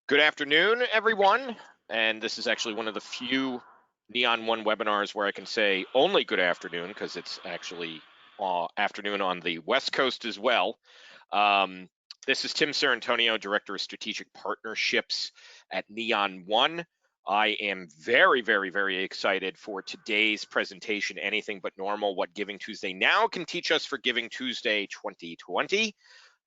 Good afternoon, everyone. And this is actually one of the few Neon One webinars where I can say only good afternoon, because it's actually afternoon on the West Coast as well. This is Tim Sarantonio, Director of Strategic Partnerships at Neon One. I am very, very, very excited for today's presentation, Anything But Normal, What Giving Tuesday Now Can Teach Us for Giving Tuesday 2020.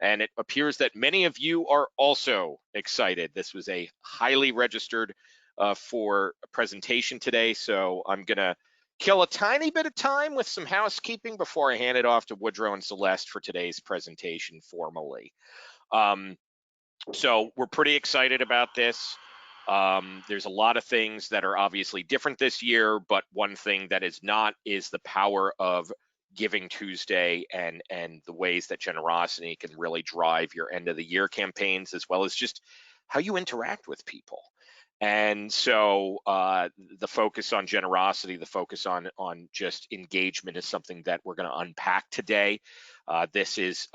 And it appears that many of you are also excited. This was a highly registered for a presentation today, so I'm gonna kill a tiny bit of time with some housekeeping before I hand it off to Woodrow and Celeste for today's presentation formally. So we're pretty excited about this. There's a lot of things that are obviously different this year, but one thing that is not is the power of Giving Tuesday and the ways that generosity can really drive your end of the year campaigns, as well as just how you interact with people. And so the focus on generosity, the focus on just engagement is something that we're going to unpack today. This is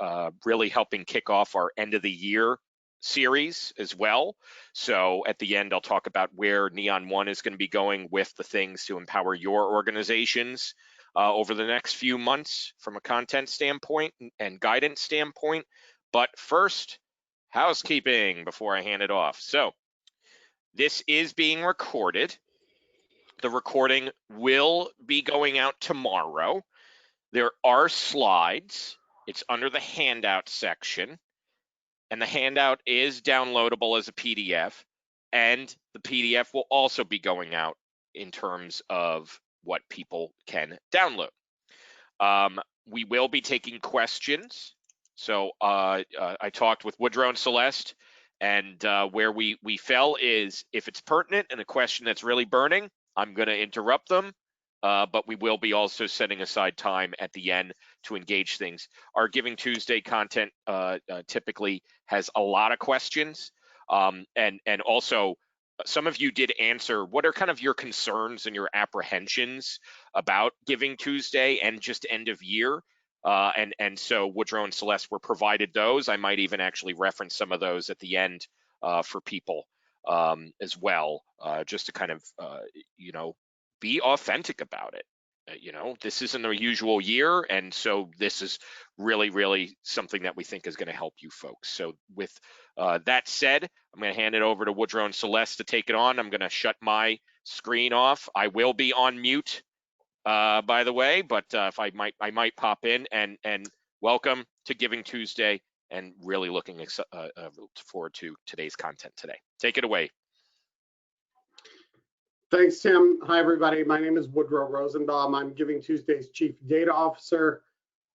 really helping kick off our end of the year series as well. So at the end, I'll talk about where Neon One is going to be going with the things to empower your organizations over the next few months from a content standpoint and guidance standpoint. But first, housekeeping before I hand it off. So this is being recorded. The recording will be going out tomorrow. There are slides. It's under the handout section, and the handout is downloadable as a PDF, and the PDF will also be going out in terms of what people can download. We will be taking questions. So I talked with Woodrow and Celeste, and where we fell is if it's pertinent and a question that's really burning, I'm going to interrupt them, but we will be also setting aside time at the end to engage things. Our Giving Tuesday content typically has a lot of questions, and also some of you did answer what are kind of your concerns and your apprehensions about Giving Tuesday and just end of year. And so Woodrow and Celeste were provided those. I might even actually reference some of those at the end for people as well, just to kind of, be authentic about it. This isn't a usual year, and so this is really, really something that we think is going to help you folks. So with that said, I'm going to hand it over to Woodrow and Celeste to take it on. I'm going to shut my screen off. I will be on mute, by the way, but if I might pop in and welcome to Giving Tuesday, and really looking forward to today's content today. Take it away. Thanks, Tim. Hi, everybody. My name is Woodrow Rosenbaum. I'm Giving Tuesday's Chief Data Officer.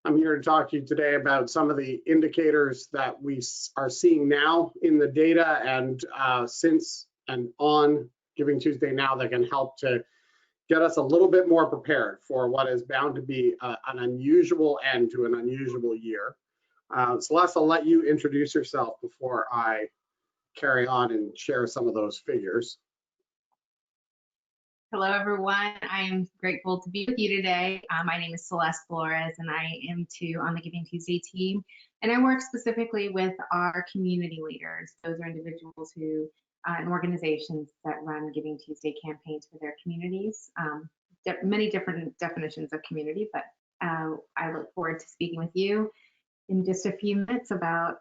I'm here to talk to you today about some of the indicators that we are seeing now in the data and since and on Giving Tuesday Now that can help to get us a little bit more prepared for what is bound to be an unusual end to an unusual year. Celeste, I'll let you introduce yourself before I carry on and share some of those figures. Hello, everyone. I am grateful to be with you today. My name is Celeste Flores, and I am on the Giving Tuesday team. And I work specifically with our community leaders. Those are individuals who and organizations that run Giving Tuesday campaigns for their communities. Many different definitions of community, but I look forward to speaking with you in just a few minutes about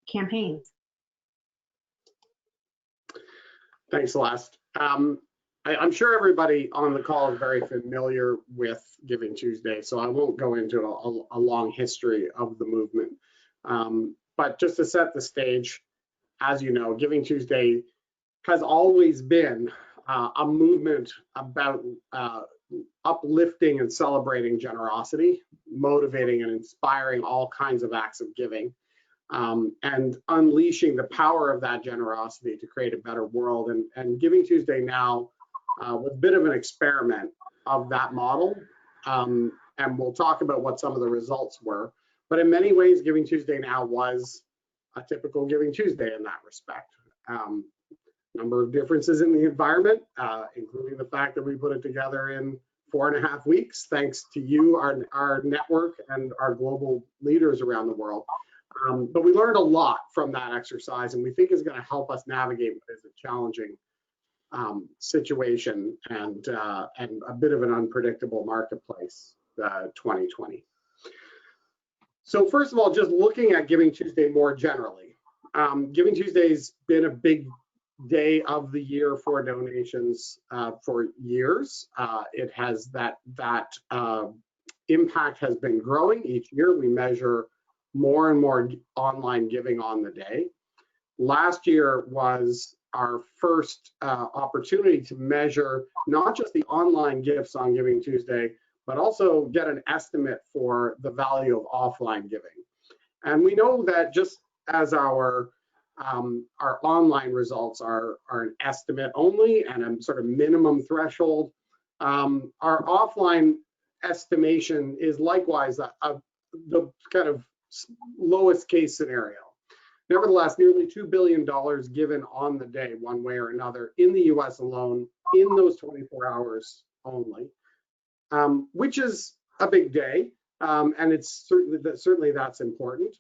campaigns. Thanks, Celeste. I'm sure everybody on the call is very familiar with Giving Tuesday, so I won't go into a long history of the movement. But just to set the stage, as you know, Giving Tuesday has always been a movement about uplifting and celebrating generosity, motivating and inspiring all kinds of acts of giving, and unleashing the power of that generosity to create a better world. And Giving Tuesday Now was a bit of an experiment of that model, and we'll talk about what some of the results were. But in many ways, Giving Tuesday Now was a typical Giving Tuesday in that respect. Number of differences in the environment, including the fact that we put it together in 4.5 weeks, thanks to you, our network, and our global leaders around the world. But we learned a lot from that exercise, and we think is going to help us navigate what is a challenging situation and a bit of an unpredictable marketplace, 2020. So first of all, just looking at Giving Tuesday more generally, Giving Tuesday's been a big day of the year for donations for years. It has that impact has been growing each year. We measure more and more online giving on the day. Last year was our first opportunity to measure not just the online gifts on Giving Tuesday, but also get an estimate for the value of offline giving. And we know that just as our online results are an estimate only and a sort of minimum threshold, our offline estimation is likewise the kind of lowest case scenario. Nevertheless, nearly $2 billion given on the day, one way or another, in the US alone, in those 24 hours only, which is a big day. And it's certainly that's important.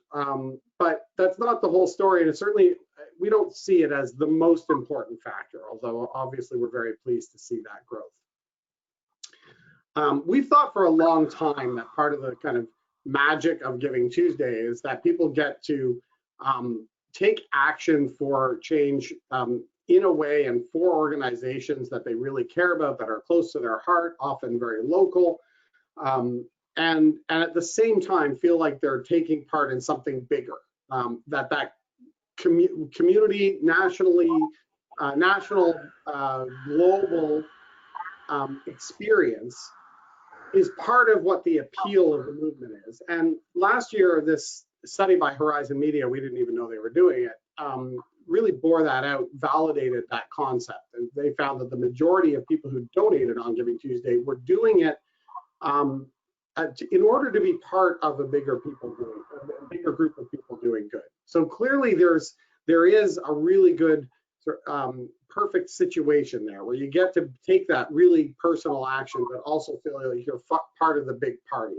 But that's not the whole story. And it's certainly, we don't see it as the most important factor, although obviously we're very pleased to see that growth. We've thought for a long time that part of the kind of magic of Giving Tuesday is that people get to take action for change in a way and for organizations that they really care about, that are close to their heart, often very local, and at the same time feel like they're taking part in something bigger, that community, national, global experience is part of what the appeal of the movement is. And last year, this study by Horizon Media, we didn't even know they were doing it, really bore that out, validated that concept. And they found that the majority of people who donated on Giving Tuesday were doing it in order to be part of a bigger group of people doing good. So clearly there is a really good perfect situation there where you get to take that really personal action, but also feel like you're part of the big party.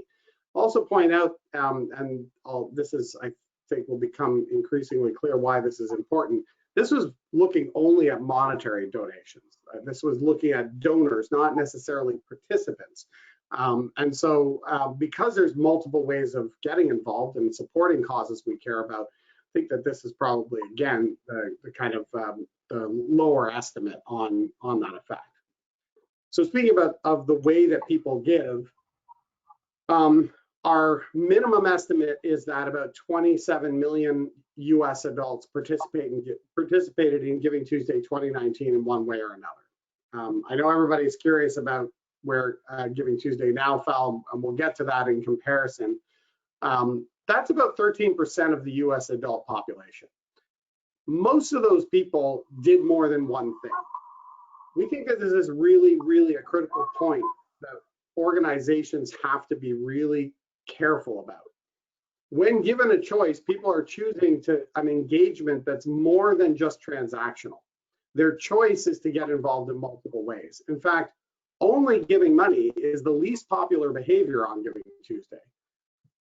Also point out, and this is, I think, will become increasingly clear why this is important. This was looking only at monetary donations. This was looking at donors, not necessarily participants. And so because there's multiple ways of getting involved and supporting causes we care about, I think that this is probably, again, the kind of the lower estimate on that effect. So speaking of the way that people give, our minimum estimate is that about 27 million US adults participated in Giving Tuesday 2019 in one way or another. I know everybody's curious about where Giving Tuesday Now fell, and we'll get to that in comparison. That's about 13% of the US adult population. Most of those people did more than one thing. We think that this is really, really a critical point that organizations have to be really careful about. When given a choice, people are choosing an engagement that's more than just transactional. Their choice is to get involved in multiple ways. In fact, only giving money is the least popular behavior on Giving Tuesday.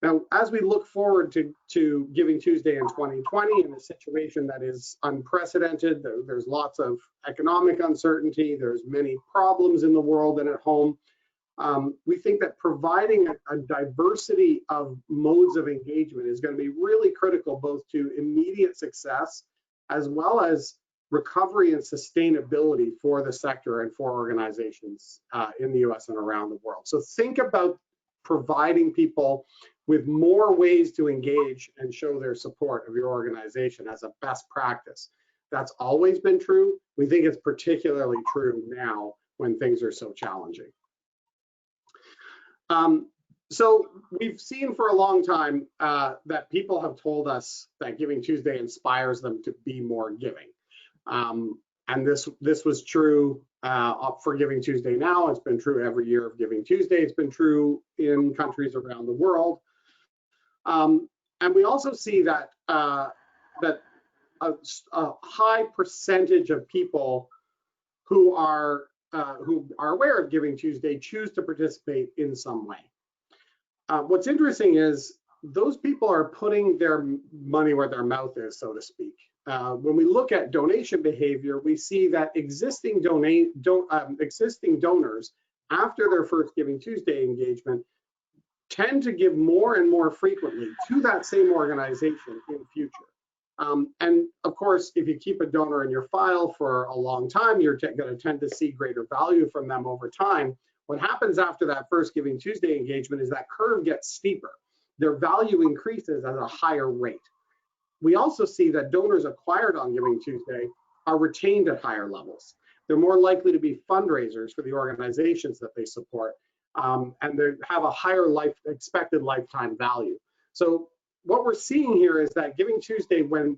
Now, as we look forward to Giving Tuesday in 2020 in a situation that is unprecedented, there's lots of economic uncertainty, there's many problems in the world and at home. We think that providing a diversity of modes of engagement is going to be really critical, both to immediate success as well as recovery and sustainability for the sector and for organizations in the US and around the world. So think about providing people with more ways to engage and show their support of your organization as a best practice. That's always been true. We think it's particularly true now when things are so challenging. So we've seen for a long time that people have told us that Giving Tuesday inspires them to be more giving. And this was true for Giving Tuesday Now. It's been true every year of Giving Tuesday. It's been true in countries around the world. And we also see that that a high percentage of people who are aware of Giving Tuesday choose to participate in some way. What's interesting is those people are putting their money where their mouth is, so to speak. When we look at donation behavior, we see that existing donors, after their first Giving Tuesday engagement, tend to give more and more frequently to that same organization in future. And of course, if you keep a donor in your file for a long time, you're going to tend to see greater value from them over time. What happens after that first Giving Tuesday engagement is that curve gets steeper. Their value increases at a higher rate. We also see that donors acquired on Giving Tuesday are retained at higher levels. They're more likely to be fundraisers for the organizations that they support, and they have a higher expected lifetime value. So what we're seeing here is that Giving Tuesday, when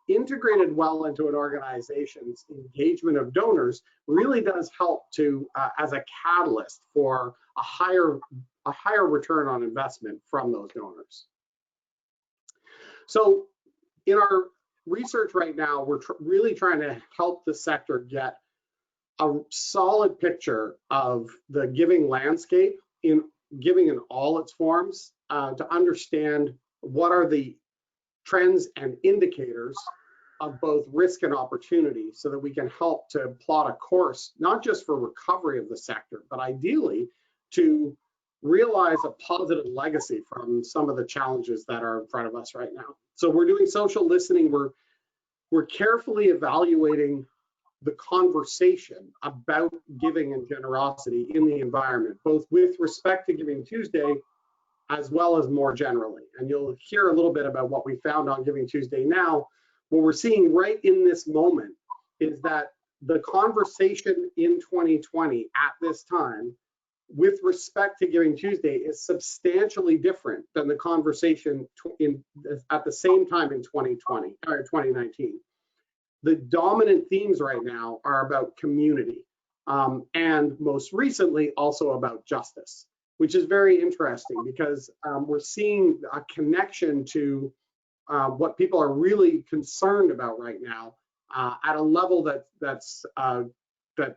integrated well into an organization's engagement of donors, really does help to as a catalyst for a higher return on investment from those donors. So in our research right now, we're really trying to help the sector get a solid picture of the giving landscape in giving in all its forms, to understand what are the trends and indicators of both risk and opportunity, so that we can help to plot a course, not just for recovery of the sector, but ideally to realize a positive legacy from some of the challenges that are in front of us right now. So we're doing social listening. We're carefully evaluating the conversation about giving and generosity in the environment, both with respect to Giving Tuesday as well as more generally. And you'll hear a little bit about what we found on GivingTuesdayNow. What we're seeing right in this moment is that the conversation in 2020 at this time with respect to Giving Tuesday is substantially different than the conversation at the same time in 2020 or 2019. The dominant themes right now are about community, and most recently also about justice, which is very interesting because we're seeing a connection to what people are really concerned about right now at a level that's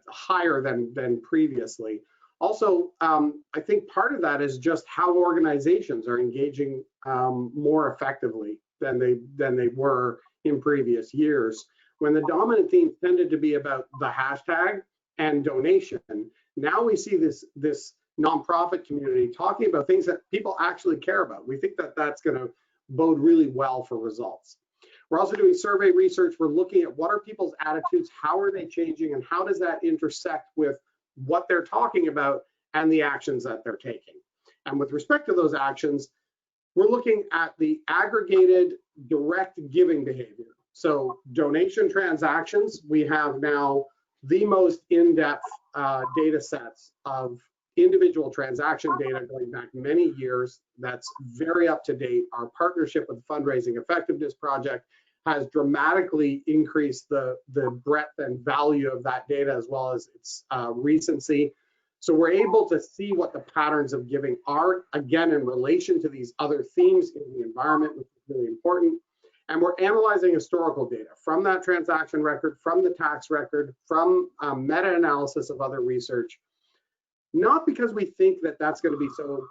higher than previously. Also, I think part of that is just how organizations are engaging more effectively than they were in previous years, when the dominant themes tended to be about the hashtag and donation. Now we see this nonprofit community talking about things that people actually care about. We think that that's going to bode really well for results. We're also doing survey research. We're looking at what are people's attitudes, how are they changing, and how does that intersect with what they're talking about and the actions that they're taking. And with respect to those actions, we're looking at the aggregated direct giving behavior. So donation transactions, we have now the most in-depth data sets of individual transaction data going back many years. That's very up to date. Our partnership with the Fundraising Effectiveness Project has dramatically increased the breadth and value of that data, as well as its recency. So we're able to see what the patterns of giving are, again, in relation to these other themes in the environment, which is really important. And we're analyzing historical data from that transaction record, from the tax record, from meta-analysis of other research, not because we think that that's going to be so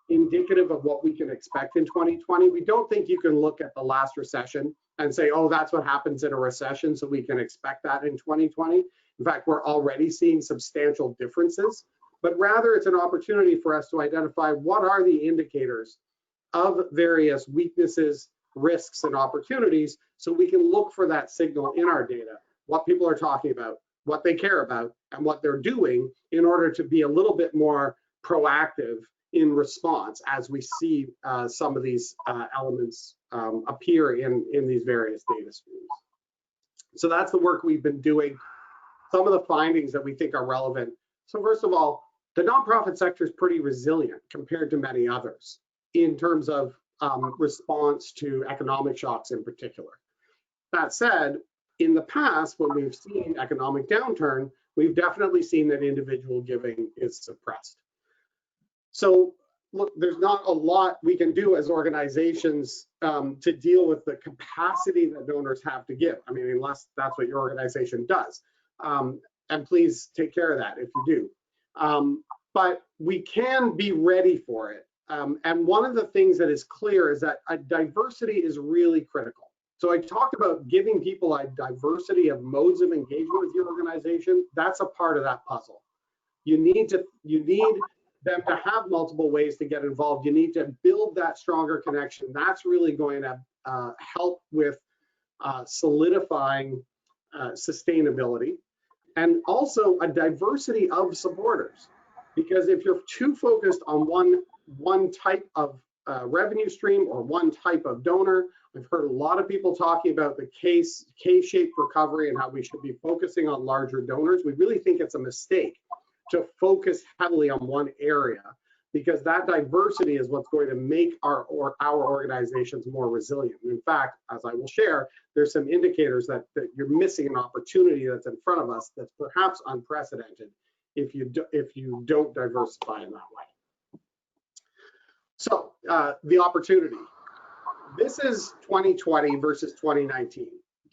indicative of what we can expect in 2020. We don't think you can look at the last recession and say, oh, that's what happens in a recession, so we can expect that in 2020. In fact, we're already seeing substantial differences, but rather it's an opportunity for us to identify what are the indicators of various weaknesses, risks, and opportunities, so we can look for that signal in our data, what people are talking about, what they care about, and what they're doing in order to be a little bit more proactive in response as we see some of these elements appear in these various data streams. So that's the work we've been doing. Some of the findings that we think are relevant. So first of all, the nonprofit sector is pretty resilient compared to many others in terms of response to economic shocks in particular. That said, in the past, when we've seen economic downturn, we've definitely seen that individual giving is suppressed. So look, there's not a lot we can do as organizations to deal with the capacity that donors have to give. I mean, unless that's what your organization does. And please take care of that if you do. But we can be ready for it And one of the things that is clear is that diversity is really critical. So I talked about giving people a diversity of modes of engagement with your organization. That's a part of that puzzle. You need them to have multiple ways to get involved. You need to build that stronger connection. That's really going to help with solidifying sustainability, and also a diversity of supporters. Because if you're too focused on one type of revenue stream or one type of donor, I've heard a lot of people talking about the K-shaped recovery and how we should be focusing on larger donors. We really think it's a mistake to focus heavily on one area, because that diversity is what's going to make our organizations more resilient. And in fact, as I will share, there's some indicators that you're missing an opportunity that's in front of us that's perhaps unprecedented if you don't diversify in that way. So the opportunity. This is 2020 versus 2019.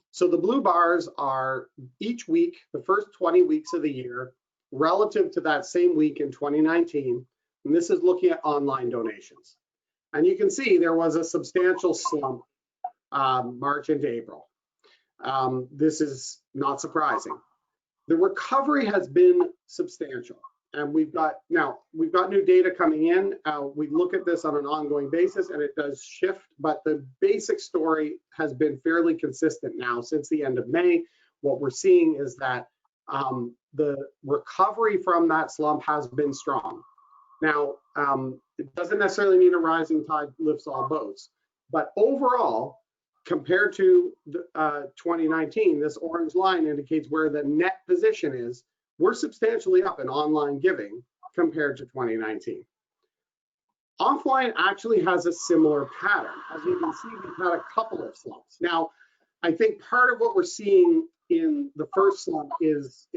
So the blue bars are each week, the first 20 weeks of the year, relative to that same week in 2019. And this is looking at online donations. And you can see there was a substantial slump March into April. This is not surprising. The recovery has been substantial. And we've got new data coming in. We look at this on an ongoing basis, and it does shift, but the basic story has been fairly consistent now since the end of May. What we're seeing is that the recovery from that slump has been strong. Now, it doesn't necessarily mean a rising tide lifts all boats, but overall, compared to 2019, this orange line indicates where the net position is. We're substantially up in online giving compared to 2019. Offline actually has a similar pattern. As you can see, we've had a couple of slumps. Now, I think part of what we're seeing in the first slump is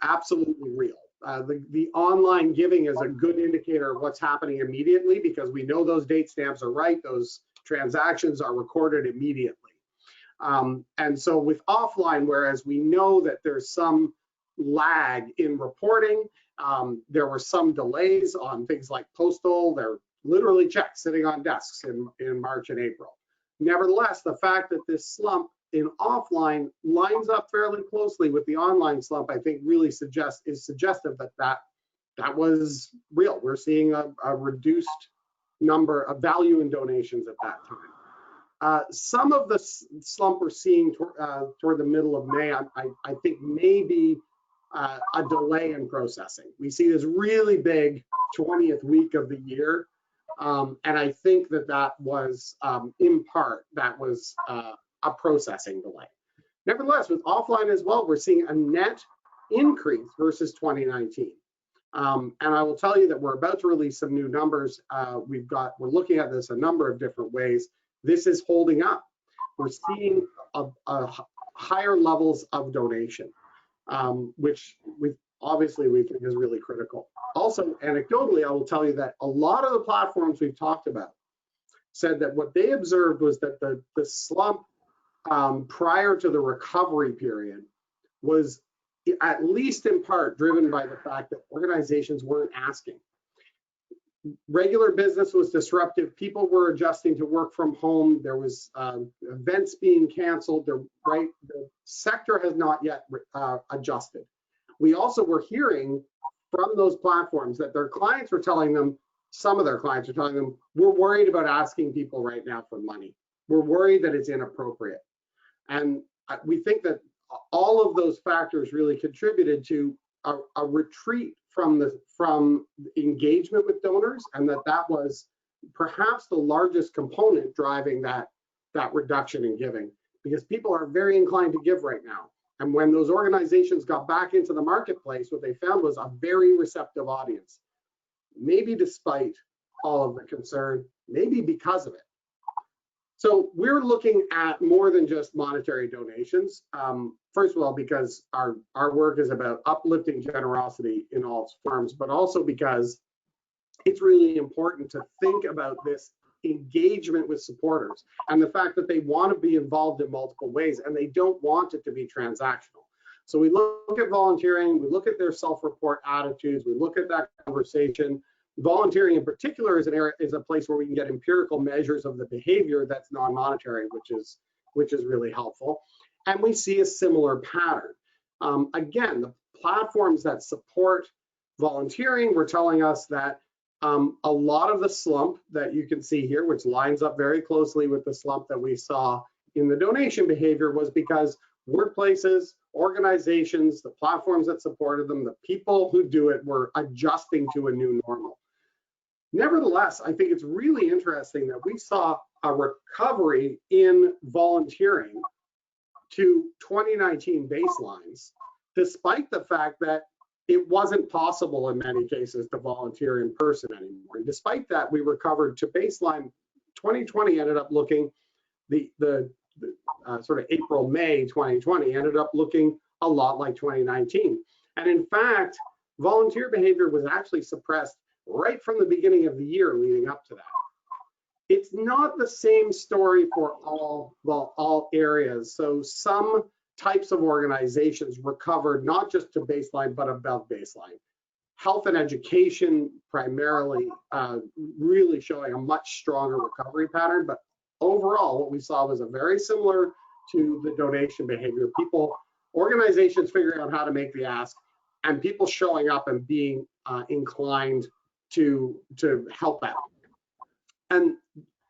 absolutely real. The online giving is a good indicator of what's happening immediately, because we know those date stamps are right. Those transactions are recorded immediately. And so with offline, whereas we know that there's some lag in reporting, there were some delays on things like postal. There are literally checks sitting on desks in March and April. Nevertheless, the fact that this slump in offline lines up fairly closely with the online slump, I think really is suggestive that was real. We're seeing a reduced number of value in donations at that time. Some of the slump we're seeing toward the middle of May, I think maybe a delay in processing. We see this really big 20th week of the year, and I think that was in part a processing delay. Nevertheless, with offline as well, we're seeing a net increase versus 2019. And I will tell you that we're about to release some new numbers. We're looking at this a number of different ways. This is holding up. We're seeing a higher levels of donation, which we think is really critical. Also, anecdotally, I will tell you that a lot of the platforms we've talked about said that what they observed was that the slump prior to the recovery period was at least in part driven by the fact that organizations weren't asking. Regular business was disruptive. People were adjusting to work from home. There was events being canceled. The sector has not yet adjusted. We also were hearing from those platforms that their clients were telling them, some of their clients are telling them, we're worried about asking people right now for money. We're worried that it's inappropriate. And we think that all of those factors really contributed to a retreat from engagement with donors, and that was perhaps the largest component driving that reduction in giving, because people are very inclined to give right now. And when those organizations got back into the marketplace, what they found was a very receptive audience, maybe despite all of the concern, maybe because of it. So we're looking at more than just monetary donations. First of all, because our work is about uplifting generosity in all its forms, but also because it's really important to think about this engagement with supporters and the fact that they want to be involved in multiple ways and they don't want it to be transactional. So we look at volunteering, we look at their self-report attitudes, we look at that conversation, Volunteering in particular is a place where we can get empirical measures of the behavior that's non-monetary, which is really helpful. And we see a similar pattern. Again, the platforms that support volunteering were telling us that a lot of the slump that you can see here, which lines up very closely with the slump that we saw in the donation behavior, was because workplaces, organizations, the platforms that supported them, the people who do it were adjusting to a new normal. Nevertheless, I think it's really interesting that we saw a recovery in volunteering to 2019 baselines, despite the fact that it wasn't possible in many cases to volunteer in person anymore. And despite that, we recovered to baseline. 2020 ended up looking, the sort of April, May 2020 ended up looking a lot like 2019. And in fact, volunteer behavior was actually suppressed right from the beginning of the year leading up to that. It's not the same story for all areas. So some types of organizations recovered not just to baseline, but above baseline. Health and education primarily really showing a much stronger recovery pattern, but overall what we saw was a very similar to the donation behavior. Organizations figuring out how to make the ask, and people showing up and being inclined to help out. And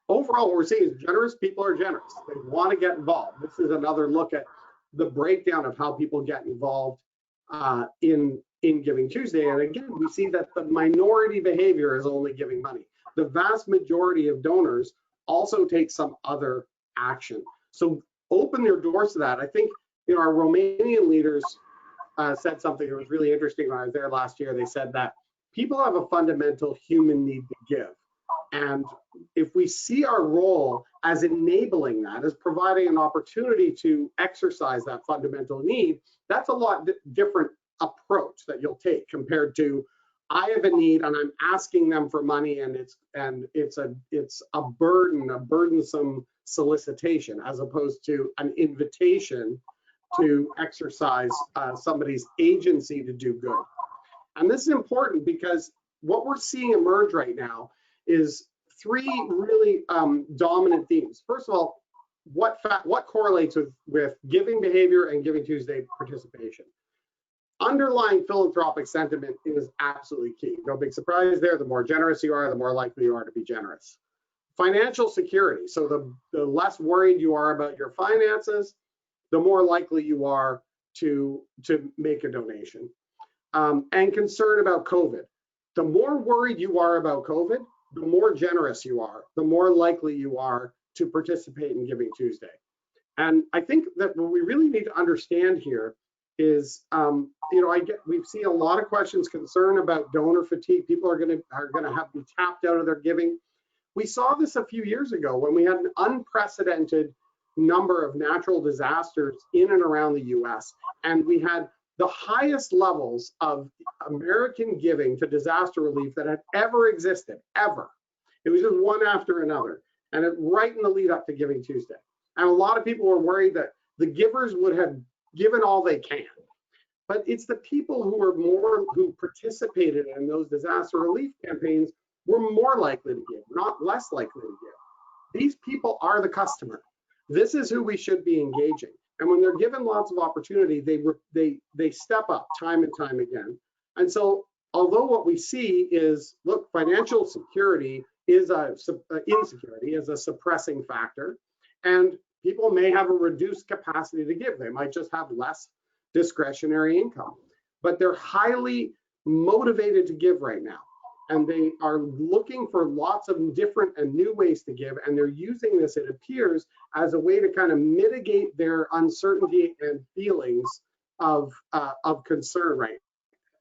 overall, what we're seeing is generous people are generous. They want to get involved. This is another look at the breakdown of how people get involved in Giving Tuesday. And again, we see that the minority behavior is only giving money. The vast majority of donors also take some other action. So open their doors to that. I think our Romanian leaders said something that was really interesting when I was there last year. They said that people have a fundamental human need to give. And if we see our role as enabling that, as providing an opportunity to exercise that fundamental need, that's a lot different approach that you'll take compared to, I have a need and I'm asking them for money, and it's a burdensome solicitation, as opposed to an invitation to exercise somebody's agency to do good. And this is important because what we're seeing emerge right now is three really dominant themes. First of all, what correlates with giving behavior and Giving Tuesday participation? Underlying philanthropic sentiment is absolutely key. No big surprise there. The more generous you are, the more likely you are to be generous. Financial security. So the less worried you are about your finances, the more likely you are to make a donation. And concern about COVID. The more worried you are about COVID, the more generous you are, the more likely you are to participate in Giving Tuesday. And I think that what we really need to understand here is, we've seen a lot of questions, concern about donor fatigue. People are going to have to be tapped out of their giving. We saw this a few years ago when we had an unprecedented number of natural disasters in and around the US, and we had the highest levels of American giving to disaster relief that had ever existed, ever. It was just one after another, and right in the lead up to Giving Tuesday. And a lot of people were worried that the givers would have given all they can. But it's the people who participated in those disaster relief campaigns were more likely to give, not less likely to give. These people are the customer. This is who we should be engaging. And when they're given lots of opportunity, they step up time and time again. And so, although what we see is, look, financial security is insecurity is a suppressing factor, and people may have a reduced capacity to give. They might just have less discretionary income, but they're highly motivated to give right now. And they are looking for lots of different and new ways to give, and they're using this, it appears, as a way to kind of mitigate their uncertainty and feelings of concern right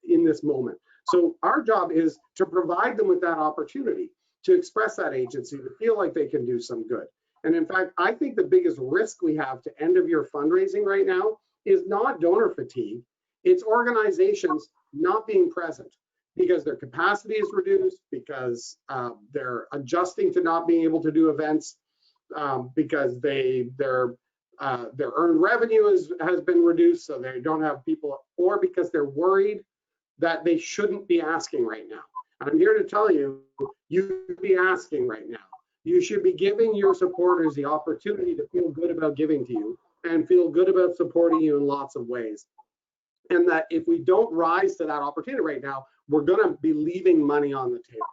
in this moment. So our job is to provide them with that opportunity to express that agency, to feel like they can do some good. And in fact, I think the biggest risk we have to end of year fundraising right now is not donor fatigue, it's organizations not being present, because their capacity is reduced, because they're adjusting to not being able to do events, because their earned revenue has been reduced, so they don't have people, or because they're worried that they shouldn't be asking right now. I'm here to tell you, you should be asking right now. You should be giving your supporters the opportunity to feel good about giving to you and feel good about supporting you in lots of ways. And that if we don't rise to that opportunity right now, we're going to be leaving money on the table.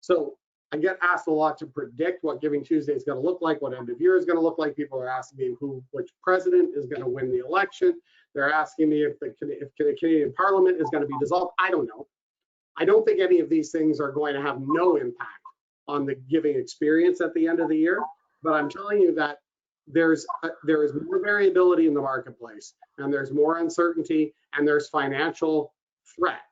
So I get asked a lot to predict what Giving Tuesday is going to look like, what end of year is going to look like. People are asking me which president is going to win the election. They're asking me if the Canadian Parliament is going to be dissolved. I don't know. I don't think any of these things are going to have no impact on the giving experience at the end of the year. But I'm telling you that there is more variability in the marketplace, and there's more uncertainty, and there's financial threat.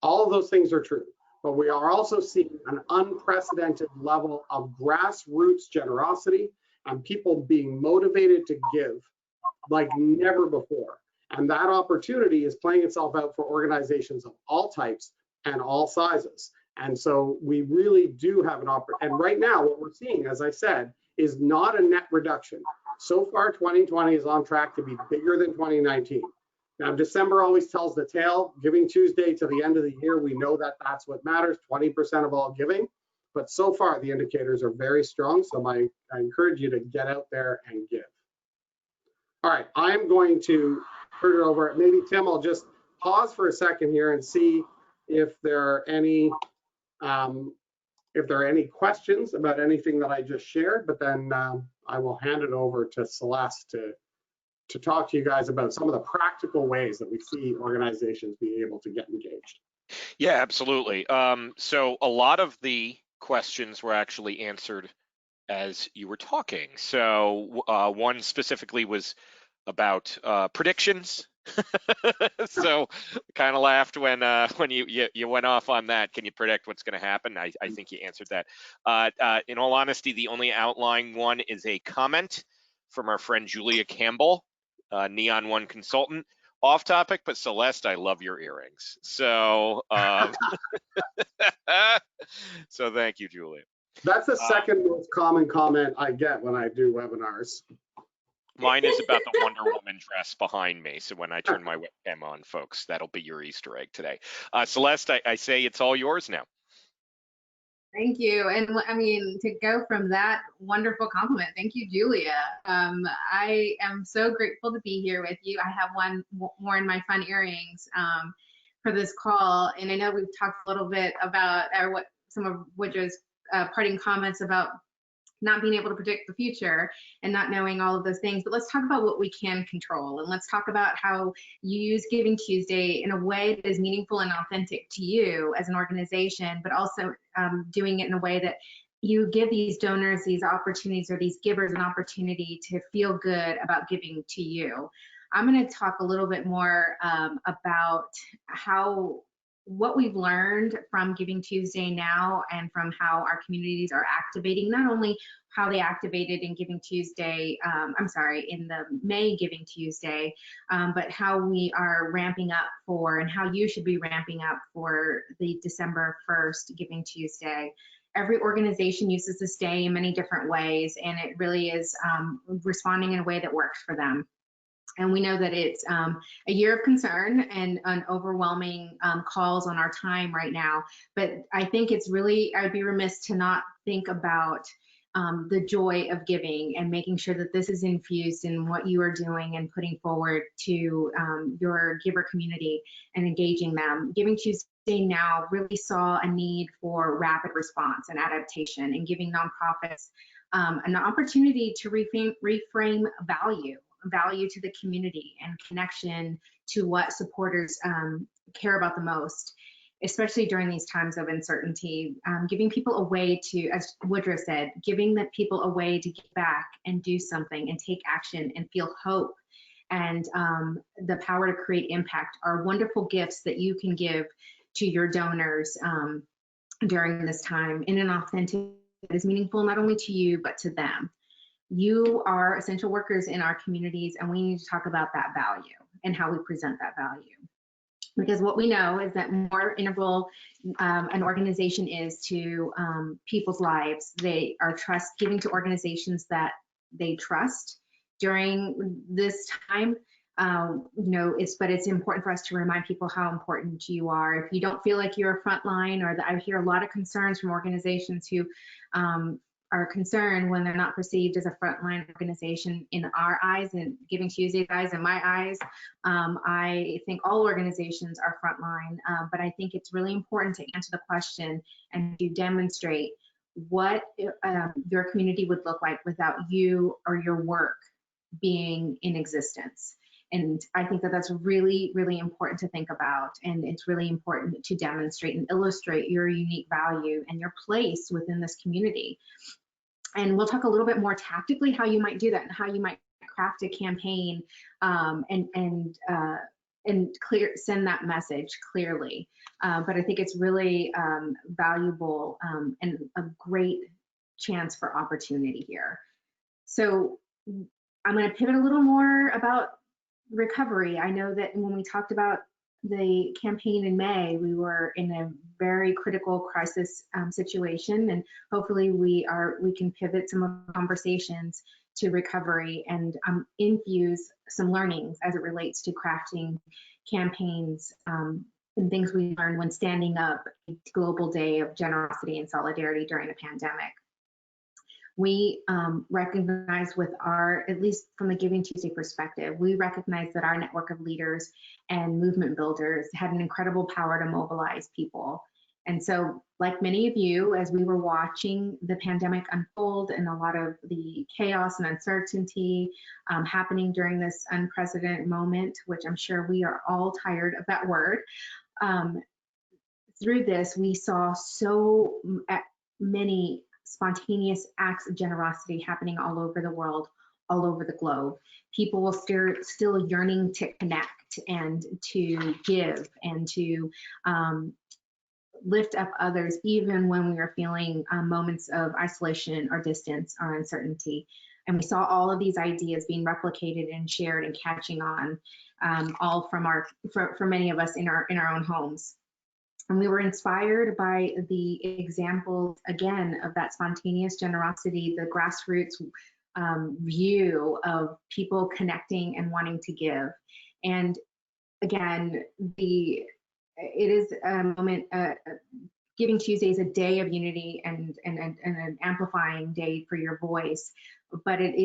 All of those things are true. But we are also seeing an unprecedented level of grassroots generosity and people being motivated to give like never before. And that opportunity is playing itself out for organizations of all types and all sizes. And so we really do have an opportunity. And right now, what we're seeing, as I said, is not a net reduction. So far, 2020 is on track to be bigger than 2019. Now, December always tells the tale. Giving Tuesday to the end of the year, we know that that's what matters, 20% of all giving. But so far, the indicators are very strong. So I encourage you to get out there and give. All right, I'm going to turn it over. Maybe, Tim, I'll just pause for a second here and see if there are any questions about anything that I just shared. But then I will hand it over to Celeste to talk to you guys about some of the practical ways that we see organizations being able to get engaged. Yeah, absolutely. So a lot of the questions were actually answered as you were talking. So one specifically was about predictions. So kind of laughed when you went off on that. Can you predict what's going to happen? I think you answered that. In all honesty, the only outlying one is a comment from our friend Julia Campbell, Neon One consultant. Off topic, but Celeste, I love your earrings. So, so thank you, Julia. That's the second most common comment I get when I do webinars. Mine is about the Wonder Woman dress behind me. So when I turn my webcam on, folks, that'll be your Easter egg today. Celeste, I say it's all yours now. Thank you. And I mean, to go from that wonderful compliment, thank you, Julia. I am so grateful to be here with you. I have one more in my fun earrings for this call. And I know we've talked a little bit about what some of Woodrow's parting comments about not being able to predict the future and not knowing all of those things, but let's talk about what we can control. And let's talk about how you use Giving Tuesday in a way that is meaningful and authentic to you as an organization, but also doing it in a way that you give these donors these opportunities, or these givers an opportunity to feel good about giving to you. I'm going to talk a little bit more about what we've learned from Giving Tuesday Now, and from how our communities are activating, not only how they activated in Giving Tuesday, in the May Giving Tuesday, but how we are ramping up for, and how you should be ramping up for the December 1st Giving Tuesday. Every organization uses this day in many different ways, and it really is responding in a way that works for them. And we know that it's a year of concern and an overwhelming calls on our time right now. But I think it's really, I'd be remiss to not think about the joy of giving and making sure that this is infused in what you are doing and putting forward to your giver community and engaging them. Giving Tuesday Now really saw a need for rapid response and adaptation, and giving nonprofits an opportunity to reframe value to the community and connection to what supporters care about the most, especially during these times of uncertainty. Giving people a way to, as Woodrow said, giving the people a way to give back and do something and take action and feel hope and the power to create impact are wonderful gifts that you can give to your donors during this time in an authentic that is meaningful not only to you but to them. You are essential workers in our communities, and we need to talk about that value and how we present that value. Because what we know is that more integral an organization is to people's lives, they are giving to organizations that they trust during this time. but it's important for us to remind people how important you are. If you don't feel like you're a frontline, or I hear a lot of concerns from organizations who are concerned when they're not perceived as a frontline organization in our eyes, and Giving Tuesday's eyes, and my eyes. I think all organizations are frontline, but I think it's really important to answer the question and to demonstrate what your community would look like without you or your work being in existence. And I think that that's really, really important to think about. And it's really important to demonstrate and illustrate your unique value and your place within this community. And we'll talk a little bit more tactically how you might do that and how you might craft a campaign and send that message clearly. But I think it's really valuable and a great chance for opportunity here. So I'm going to pivot a little more about recovery. I know that when we talked about the campaign in May, we were in a very critical crisis situation, and hopefully we can pivot some of the conversations to recovery and infuse some learnings as it relates to crafting campaigns and things we learned when standing up a global day of generosity and solidarity during a pandemic. We recognize with at least from the Giving Tuesday perspective, we recognize that our network of leaders and movement builders had an incredible power to mobilize people. And so, like many of you, as we were watching the pandemic unfold and a lot of the chaos and uncertainty happening during this unprecedented moment, which I'm sure we are all tired of that word, through this, we saw so many spontaneous acts of generosity happening all over the world, all over the globe. People were still yearning to connect and to give and to lift up others, even when we were feeling moments of isolation or distance or uncertainty. And we saw all of these ideas being replicated and shared and catching on, all for many of us in our own homes. And we were inspired by the examples, again, of that spontaneous generosity, the grassroots view of people connecting and wanting to give. And again, it is a moment, Giving Tuesday is a day of unity and an amplifying day for your voice, but it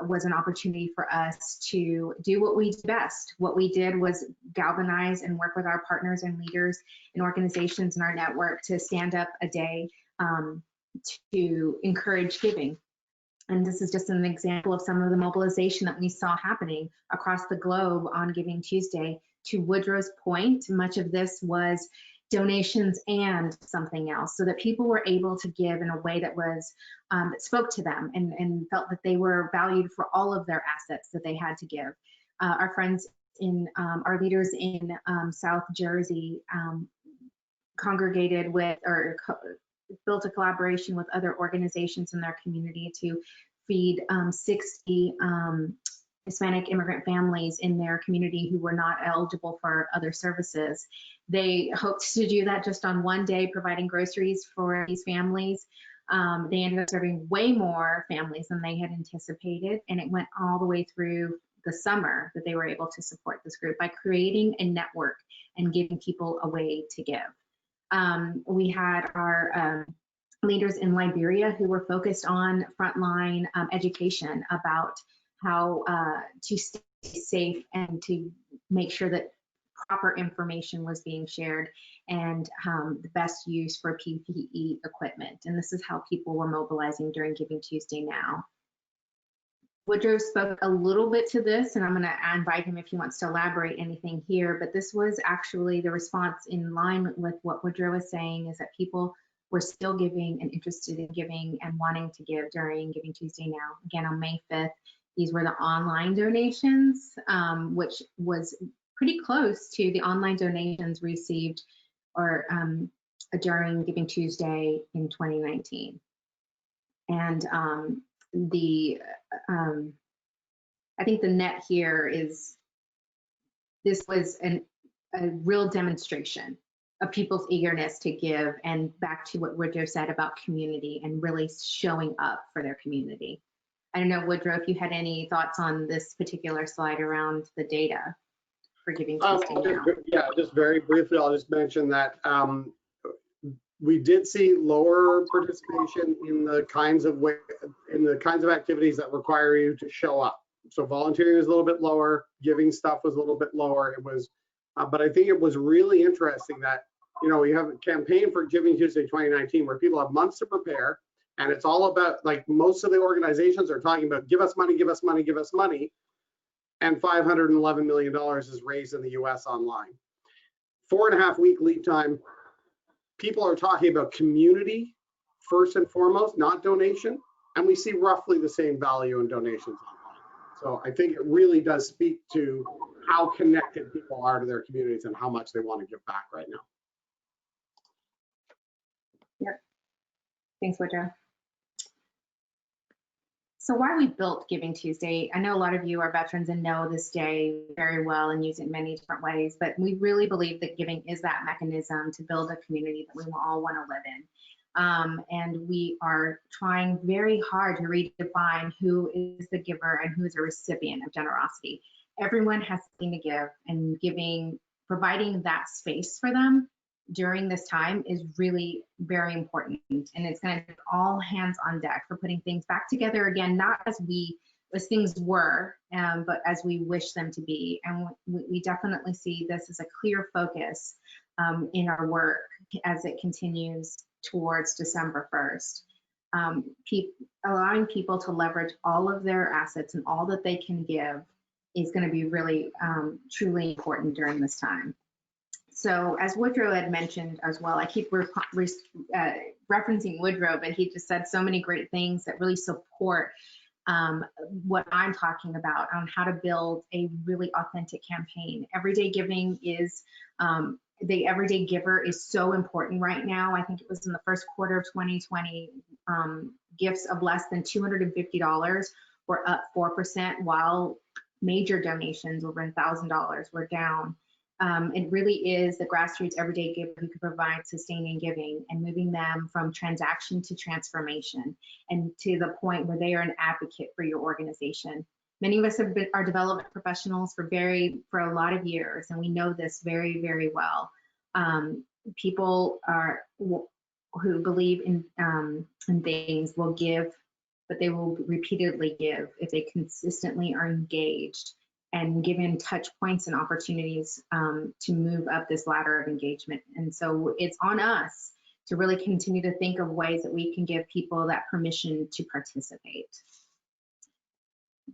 was an opportunity for us to do what we do best. What we did was galvanize and work with our partners and leaders and organizations in our network to stand up a day to encourage giving. And this is just an example of some of the mobilization that we saw happening across the globe on Giving Tuesday. To Woodrow's point, much of this was donations and something else, so that people were able to give in a way that was that spoke to them and felt that they were valued for all of their assets that they had to give. Our friends our leaders in South Jersey congregated with built a collaboration with other organizations in their community to feed 60 Hispanic immigrant families in their community who were not eligible for other services. They hoped to do that just on one day, providing groceries for these families. They ended up serving way more families than they had anticipated, and it went all the way through the summer that they were able to support this group by creating a network and giving people a way to give. We had our leaders in Liberia who were focused on frontline education about how to stay safe and to make sure that proper information was being shared and the best use for PPE equipment. And this is how people were mobilizing during Giving Tuesday Now. Woodrow spoke a little bit to this, and I'm going to invite him if he wants to elaborate anything here, but this was actually the response in line with what Woodrow was saying, is that people were still giving and interested in giving and wanting to give during Giving Tuesday Now. Again, on May 5th, these were the online donations, which was pretty close to the online donations received during Giving Tuesday in 2019. And I think the net here is this was a real demonstration of people's eagerness to give, and back to what Woodrow said about community and really showing up for their community. I don't know, Woodrow, if you had any thoughts on this particular slide around the data for Giving Tuesday now. Just very briefly, I'll just mention that we did see lower participation in the kinds of activities that require you to show up. So volunteering is a little bit lower, giving stuff was a little bit lower. It was, but I think it was really interesting that, you know, we have a campaign for Giving Tuesday 2019 where people have months to prepare, and it's all about, like, most of the organizations are talking about give us money, give us money, give us money, and $511 million is raised in the US online. 4.5-week lead time. People are talking about community first and foremost, not donation, and we see roughly the same value in donations online. So I think it really does speak to how connected people are to their communities and how much they want to give back right now. Yep. Thanks, Woodrow. So why we built Giving Tuesday, I know a lot of you are veterans and know this day very well and use it in many different ways, but we really believe that giving is that mechanism to build a community that we all want to live in. And we are trying very hard to redefine who is the giver and who is a recipient of generosity. Everyone has something to give, and giving, providing that space for them during this time is really very important, and it's going to take all hands on deck for putting things back together again, not as things were, but as we wish them to be. And we definitely see this as a clear focus in our work as it continues towards December 1st. Allowing people to leverage all of their assets and all that they can give is going to be really truly important during this time. So as Woodrow had mentioned as well, I keep referencing Woodrow, but he just said so many great things that really support what I'm talking about on how to build a really authentic campaign. Everyday giving is, the everyday giver is so important right now. I think it was in the first quarter of 2020, gifts of less than $250 were up 4%, while major donations over $1,000 were down. It really is the grassroots everyday giver who can provide sustaining giving and moving them from transaction to transformation and to the point where they are an advocate for your organization. Many of us are development professionals for a lot of years, and we know this very, very well. People who believe in things will give, but they will repeatedly give if they consistently are engaged and given touch points and opportunities to move up this ladder of engagement. And so it's on us to really continue to think of ways that we can give people that permission to participate.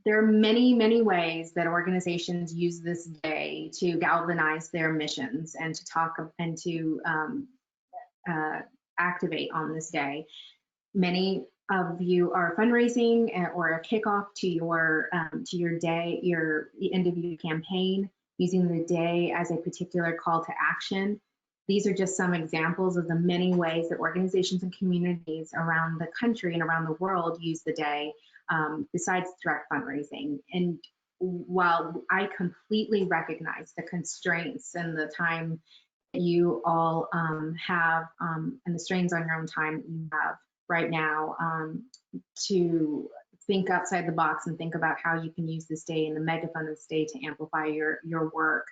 There are many, many ways that organizations use this day to galvanize their missions and to talk and to activate on this day. Many of you are fundraising or a kickoff to your day, your end of year campaign, using the day as a particular call to action. These are just some examples of the many ways that organizations and communities around the country and around the world use the day, besides direct fundraising. And while I completely recognize the constraints and the time that you all have and the strains on your own time that you have right now, to think outside the box and think about how you can use this day and the megaphone of this day to amplify your work.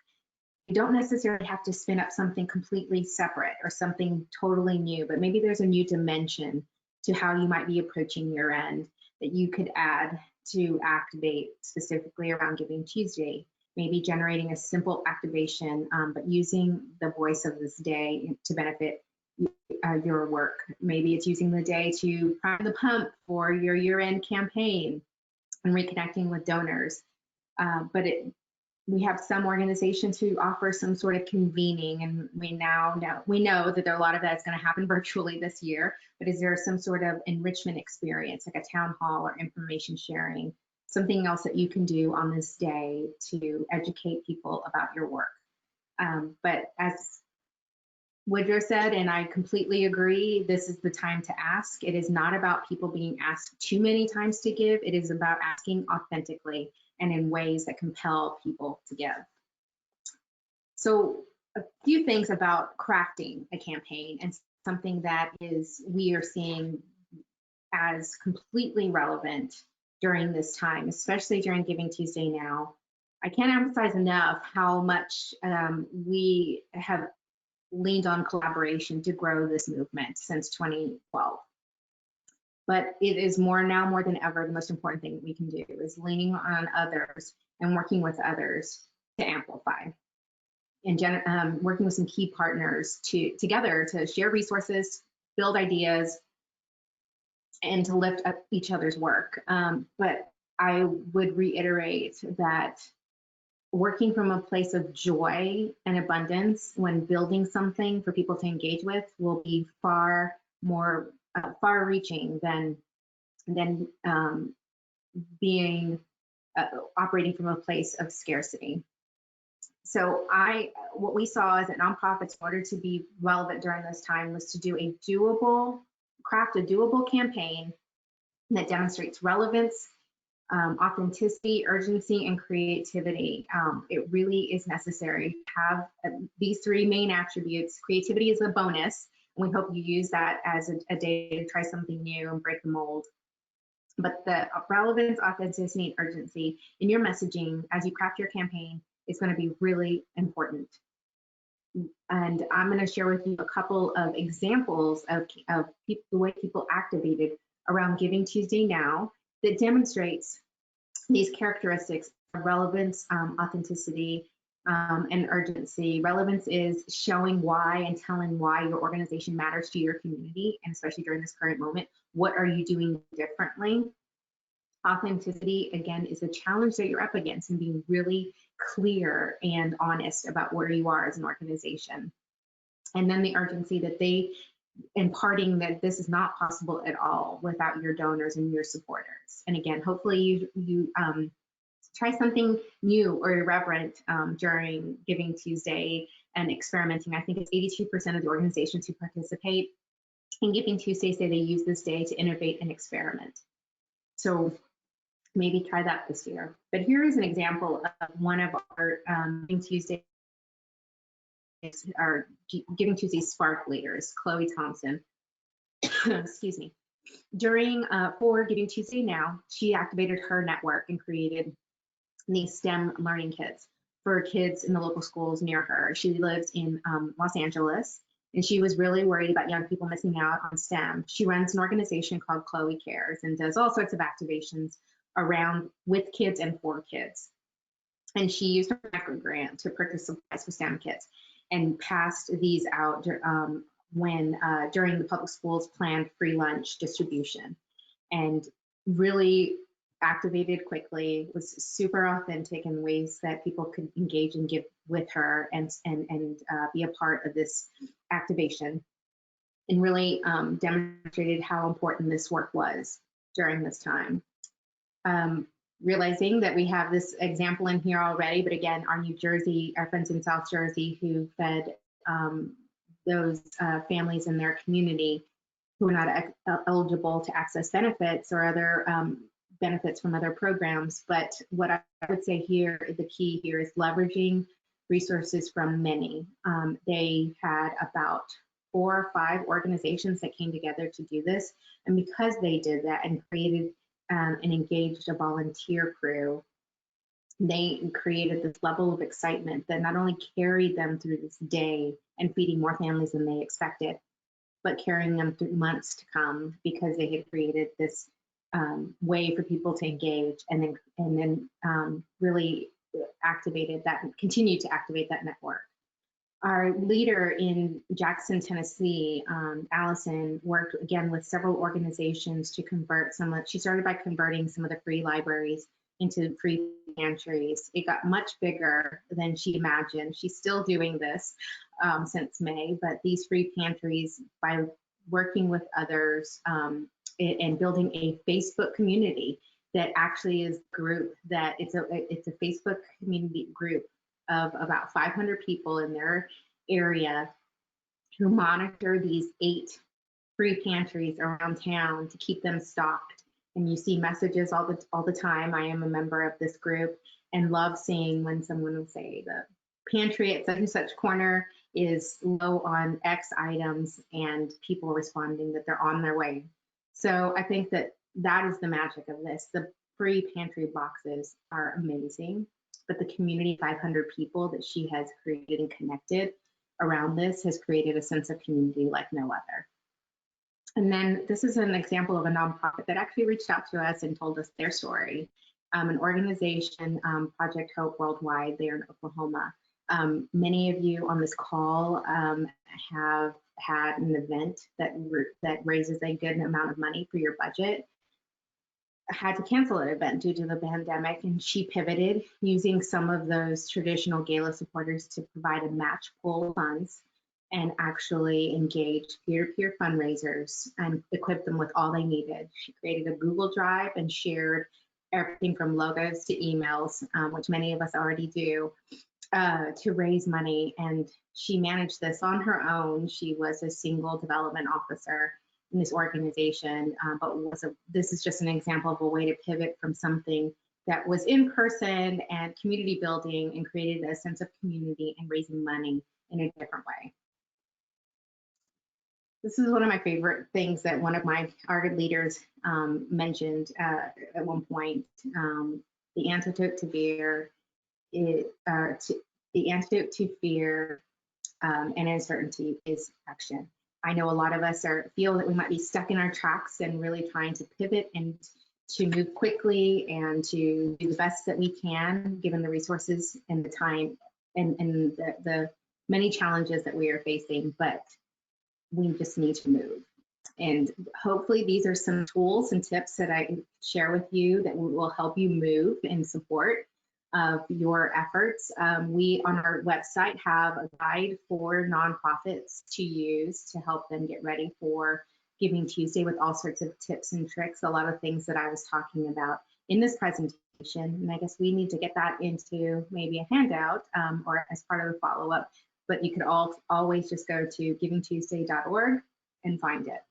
You don't necessarily have to spin up something completely separate or something totally new, but maybe there's a new dimension to how you might be approaching your end that you could add to activate specifically around Giving Tuesday. Maybe generating a simple activation, but using the voice of this day to benefit your work. Maybe it's using the day to prime the pump for your year-end campaign and reconnecting with donors. But we have some organizations who offer some sort of convening, and we know that there are a lot of that's going to happen virtually this year. But is there some sort of enrichment experience, like a town hall or information sharing, something else that you can do on this day to educate people about your work? But as Woodrow said, and I completely agree, this is the time to ask. It is not about people being asked too many times to give. It is about asking authentically and in ways that compel people to give. So a few things about crafting a campaign, and something that we are seeing as completely relevant during this time, especially during Giving Tuesday Now. I can't emphasize enough how much we have leaned on collaboration to grow this movement since 2012. But it is now more than ever, the most important thing we can do is leaning on others and working with others to amplify. And working with some key partners together to share resources, build ideas, and to lift up each other's work. But I would reiterate that working from a place of joy and abundance when building something for people to engage with will be far more far-reaching than being operating from a place of scarcity. So what we saw as a nonprofit, in order to be relevant during this time, was to do craft a doable campaign that demonstrates relevance, authenticity, urgency, and creativity. It really is necessary to have these three main attributes. Creativity is a bonus, and we hope you use that as a day to try something new and break the mold. But the relevance, authenticity, and urgency in your messaging as you craft your campaign is going to be really important. And I'm going to share with you a couple of examples of the way people activated around Giving Tuesday Now that demonstrates these characteristics of relevance, authenticity, and urgency. Relevance is showing why and telling why your organization matters to your community, and especially during this current moment. What are you doing differently? Authenticity, again, is a challenge that you're up against and being really clear and honest about where you are as an organization. And then the urgency that they imparting that this is not possible at all without your donors and your supporters. And again, hopefully you try something new or irreverent during Giving Tuesday and experimenting. I think it's 82% of the organizations who participate in Giving Tuesday say they use this day to innovate and experiment. So maybe try that this year. But here is an example of one of our Giving Tuesday Spark leaders, Chloe Thompson. Excuse me. For Giving Tuesday Now, she activated her network and created these STEM learning kits for kids in the local schools near her. She lives in Los Angeles, and she was really worried about young people missing out on STEM. She runs an organization called Chloe Cares and does all sorts of activations around with kids and for kids. And she used her micro grant to purchase supplies for STEM kits and passed these out during the public schools planned free lunch distribution, and really activated quickly, was super authentic in ways that people could engage and give with her and be a part of this activation, and really demonstrated how important this work was during this time. Realizing that we have this example in here already, but again, our friends in South Jersey who fed those families in their community who are not eligible to access benefits or other benefits from other programs. But what I would say here, the key here is leveraging resources from many. They had about 4 or 5 organizations that came together to do this. And because they did that and created and engaged a volunteer crew, they created this level of excitement that not only carried them through this day and feeding more families than they expected, but carrying them through months to come, because they had created this way for people to engage, and then really activated that, continued to activate that network. Our leader in Jackson, Tennessee, Allison, worked again with several organizations to convert she started by converting some of the free libraries into free pantries. It got much bigger than she imagined. She's still doing this since May, but these free pantries, by working with others and building a Facebook community that actually is a group that it's a Facebook community group of about 500 people in their area who monitor these 8 free pantries around town to keep them stocked. And you see messages all the time. I am a member of this group and love seeing when someone will say the pantry at such and such corner is low on X items, and people responding that they're on their way. So I think that is the magic of this. free pantry boxes are amazing, but the community 500 people that she has created and connected around this has created a sense of community like no other. And then this is an example of a nonprofit that actually reached out to us and told us their story. An organization, Project Hope Worldwide, there in Oklahoma. Many of you on this call have had an event that raises a good amount of money for your budget. Had to cancel an event due to the pandemic, and she pivoted using some of those traditional gala supporters to provide a match pool funds and actually engage peer-to-peer fundraisers and equip them with all they needed. She created a Google Drive and shared everything from logos to emails, which many of us already do, to raise money. And she managed this on her own. She was a single development officer in this organization, but this is just an example of a way to pivot from something that was in person and community building and created a sense of community and raising money in a different way. This is one of my favorite things that one of our leaders mentioned at one point. The antidote to fear, and uncertainty is action. I know a lot of us feel that we might be stuck in our tracks and really trying to pivot and to move quickly and to do the best that we can, given the resources and the time and the many challenges that we are facing, but we just need to move. And hopefully these are some tools and tips that I share with you that will help you move in support of your efforts. We on our website have a guide for nonprofits to use to help them get ready for Giving Tuesday with all sorts of tips and tricks, a lot of things that I was talking about in this presentation. And I guess we need to get that into maybe a handout or as part of the follow-up, but you could always just go to GivingTuesday.org and find it.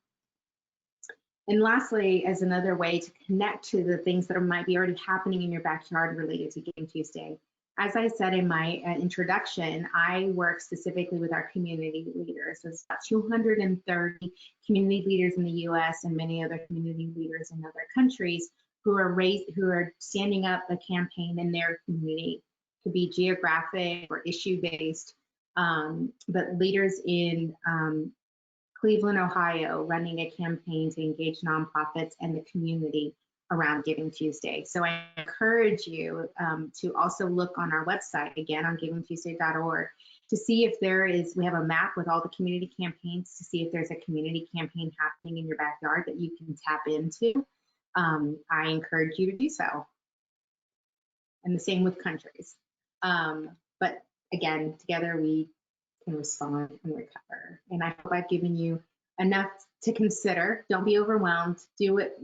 And lastly, as another way to connect to the things that might be already happening in your backyard related to Giving Tuesday. As I said in my introduction, I work specifically with our community leaders. There's about 230 community leaders in the US and many other community leaders in other countries who are standing up a campaign in their community. It could be geographic or issue-based, but leaders in Cleveland, Ohio, running a campaign to engage nonprofits and the community around Giving Tuesday. So I encourage you to also look on our website, again, on GivingTuesday.org, to see if we have a map with all the community campaigns, to see if there's a community campaign happening in your backyard that you can tap into. I encourage you to do so. And the same with countries. But again, together we can respond and recover. And I hope I've given you enough to consider. Don't be overwhelmed. Do what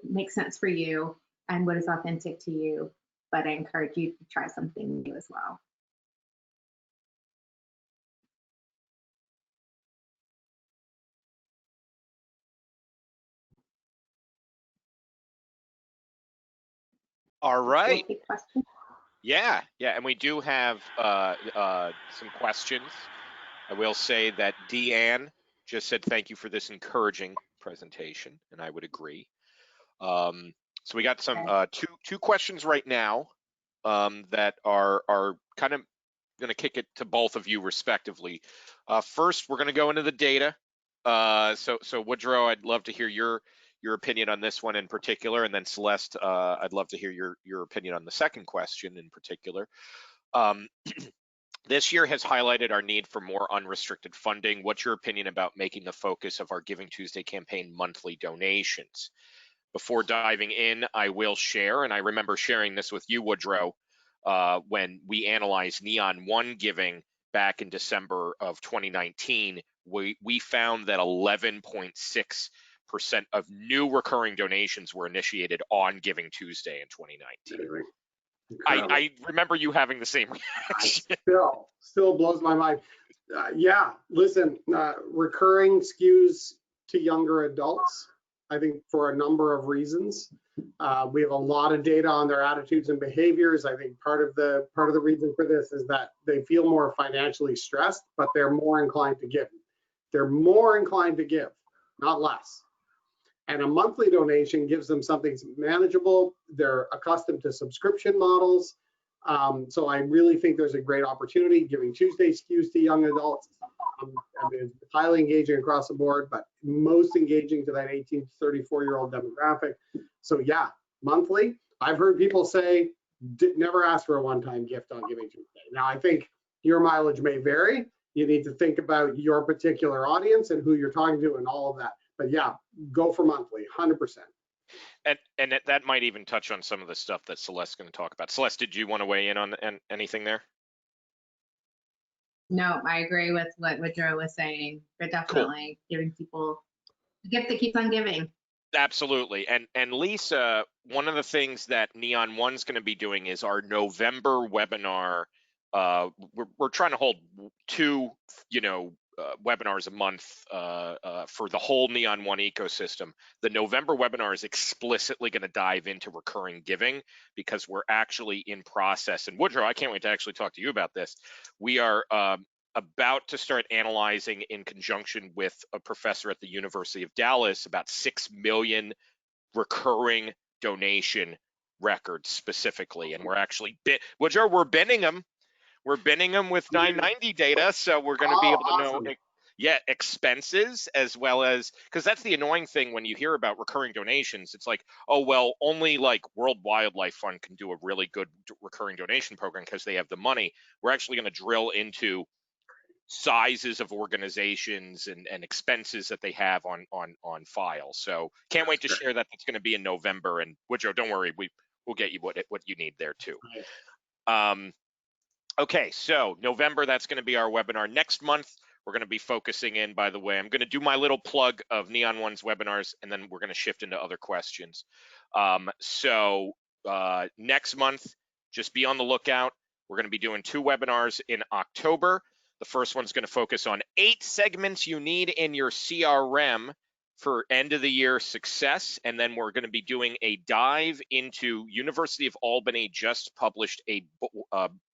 makes sense for you and what is authentic to you. But I encourage you to try something new as well. All right. Question. Yeah, and we do have some questions. I will say that Deanne just said thank you for this encouraging presentation, and I would agree. So we got some two questions right now that are kind of going to kick it to both of you respectively. First, we're going to go into the data. So Woodrow, I'd love to hear your opinion on this one in particular, and then Celeste, I'd love to hear your opinion on the second question in particular. This year has highlighted our need for more unrestricted funding. What's your opinion about making the focus of our Giving Tuesday campaign monthly donations? Before diving in, I will share, and I remember sharing this with you, Woodrow, when we analyzed Neon One giving back in December of 2019, we found that 11.6% of new recurring donations were initiated on Giving Tuesday in 2019. I remember you having the same reaction. Still blows my mind. Yeah, listen, recurring skews to younger adults, I think, for a number of reasons. We have a lot of data on their attitudes and behaviors. I think part of the reason for this is that they feel more financially stressed, but they're more inclined to give. They're more inclined to give, not less. And a monthly donation gives them something manageable. They're accustomed to subscription models. So I really think there's a great opportunity. Giving Tuesday skews to young adults. I mean, it's highly engaging across the board, but most engaging to that 18 to 34-year-old demographic. So yeah, monthly. I've heard people say, never ask for a one-time gift on Giving Tuesday. Now, I think your mileage may vary. You need to think about your particular audience and who you're talking to and all of that. But yeah, go for monthly, 100%. And that might even touch on some of the stuff that Celeste's going to talk about. Celeste, did you want to weigh in on anything there? No, I agree with what Woodrow was saying. They're definitely giving people a gift that keeps on giving. Absolutely. And Lisa, one of the things that Neon One's going to be doing is our November webinar. We're trying to hold 2, webinars a month for the whole Neon One ecosystem. The November webinar is explicitly going to dive into recurring giving because we're actually in process. And Woodrow, I can't wait to actually talk to you about this. We are about to start analyzing in conjunction with a professor at the University of Dallas about 6 million recurring donation records specifically. And we're actually, Woodrow, we're binning them. We're binning them with 990 data, so we're going to be able to know, expenses as well as, because that's the annoying thing when you hear about recurring donations. It's like, oh, well, only like World Wildlife Fund can do a really good recurring donation program because they have the money. We're actually going to drill into sizes of organizations and expenses that they have on file. So can't wait to share that. It's going to be in November. And Woodrow, don't worry, we'll get you what you need there too. Okay, so November, that's going to be our webinar. Next month, we're going to be focusing in, by the way, I'm going to do my little plug of Neon One's webinars, and then we're going to shift into other questions. Next month, just be on the lookout. We're going to be doing 2 webinars in October. The first one's going to focus on 8 segments you need in your CRM for end of the year success. And then we're going to be doing a dive into University of Albany just published a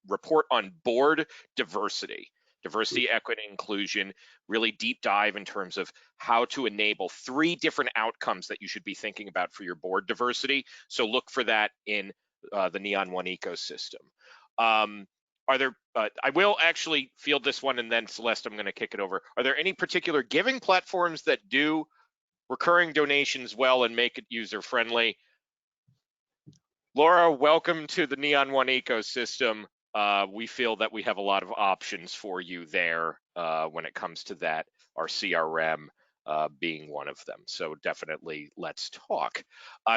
report on board diversity, equity, inclusion, really deep dive in terms of how to enable 3 different outcomes that you should be thinking about for your board diversity. So look for that in the Neon One ecosystem. Are there, I will actually field this one, and then Celeste, I'm going to kick it over. Are there any particular giving platforms that do recurring donations well and make it user friendly? Laura, welcome to the Neon One ecosystem. We feel that we have a lot of options for you there when it comes to that, our CRM being one of them. So definitely let's talk.